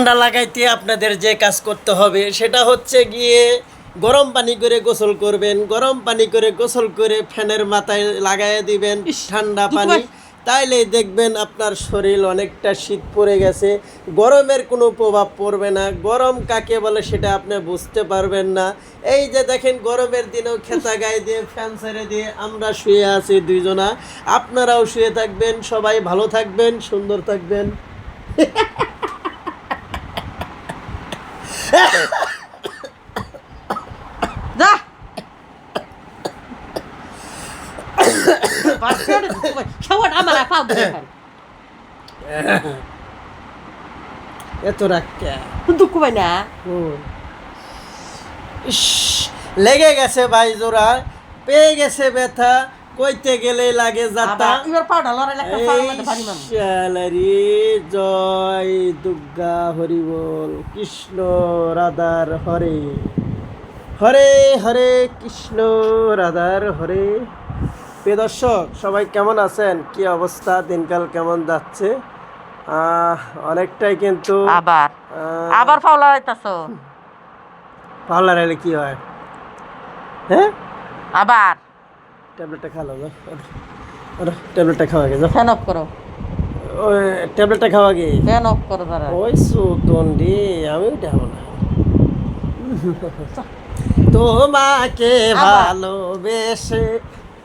ঠান্ডা লাগাইতে আপনাদের যে কাজ করতে হবে সেটা হচ্ছে গিয়ে গরম পানি করে গোসল করবেন। গরম পানি করে গোসল করে ফ্যানের মাথায় লাগাইয়ে দিবেন ঠান্ডা পানি। তাইলে দেখবেন আপনার শরীর অনেকটা শীত পড়ে গেছে, গরমের কোনো প্রভাব পড়বে না। গরম কাকে বলে সেটা আপনি বুঝতে পারবেন না। এই যে দেখেন গরমের দিনেও খেতা গায়ে দিয়ে ফ্যান ছেড়ে দিয়ে আমরা শুয়ে আছি দুইজনা, আপনারাও শুয়ে থাকবেন। সবাই ভালো থাকবেন, সুন্দর থাকবেন। যা এত রাখা দুঃখ পাই না লেগে গেছে ভাই, জোড়া পেয়ে গেছে ব্যথা, কইতে গেলে লাগে যাতা। এবার পাউডার লড়াই লাগতে শালারি জয় দুর্গা হরি বল, কৃষ্ণ রাধার হরে হরে হরে, কৃষ্ণ রাধার হরে। প্রিয় দর্শক সবাই কেমন আছেন? কি অবস্থা, দিনকাল কেমন যাচ্ছে? অনেকটাই কিন্তু আবার আবার পাউলা লড়াইতাছো পাওলা রাইলে কি হয়? হ্যাঁ, আবার ট্যাবলেটটা খাওয়া যাও, ট্যাবলেটটা খাওয়া গে যাও, ফ্যান অফ করো, ওই ট্যাবলেটটা খাওয়া গে, ফ্যান অফ করো তারা। ওই সুতন্ডি আমি উঠাবো না। তোমাকে ভালোবেসে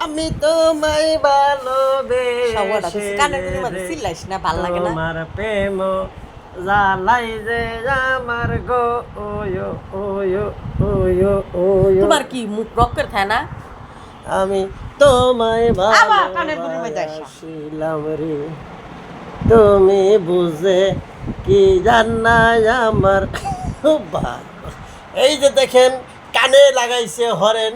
আমি তোমায় ভালোবেসে তোমার প্রেম জালাই যে আমার গো ওয়ো ওয়ো ওয়ো ওয়ো। তোমার কি মুখ রক্তের থাকে না? আমি তোমায় ভালোবাসিলাম রে, তুমি বুঝে কি জানাই আমার। এই যে দেখেন কানে লাগাইছে হরেন,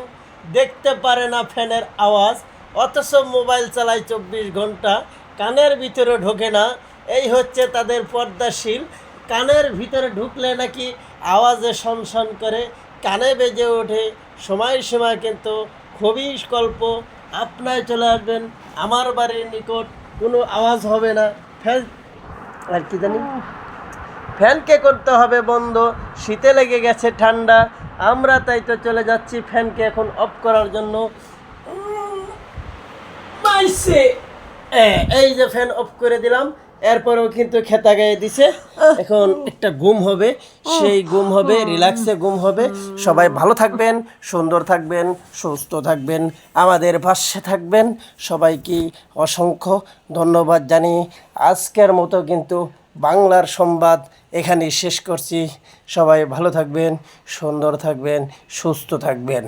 দেখতে পারে না ফ্যানের আওয়াজ, অথচ মোবাইল চালায় 24 ঘন্টা, কানের ভিতরে ঢোকে না। এই হচ্ছে তাদের পর্দাশীল। কানের ভিতরে ঢুকলে নাকি আওয়াজে সনসন করে, কানে বেজে ওঠে। সময় সময় কিন্তু খুবই স্বল্প। আপনায় চলে আসবেন আমার বাড়ির নিকট, কোনো আওয়াজ হবে না। ফ্যান আর কি জানি, ফ্যানকে করতে হবে বন্ধ, শীতে লেগে গেছে ঠান্ডা। আমরা তাই তো চলে যাচ্ছি ফ্যানকে এখন অফ করার জন্য। এই যে ফ্যান অফ করে দিলাম, এরপরেও কিন্তু খেতা গায়ে দিছে। এখন একটা ঘুম হবে, সেই ঘুম হবে, রিল্যাক্সে ঘুম হবে। সবাই ভালো থাকবেন, সুন্দর থাকবেন, সুস্থ থাকবেন, আমাদের পাশে থাকবেন। সবাইকে অসংখ্য ধন্যবাদ জানিয়ে আজকের মতো কিন্তু বাংলার সংবাদ এখানেই শেষ করছি। সবাই ভালো থাকবেন, সুন্দর থাকবেন, সুস্থ থাকবেন।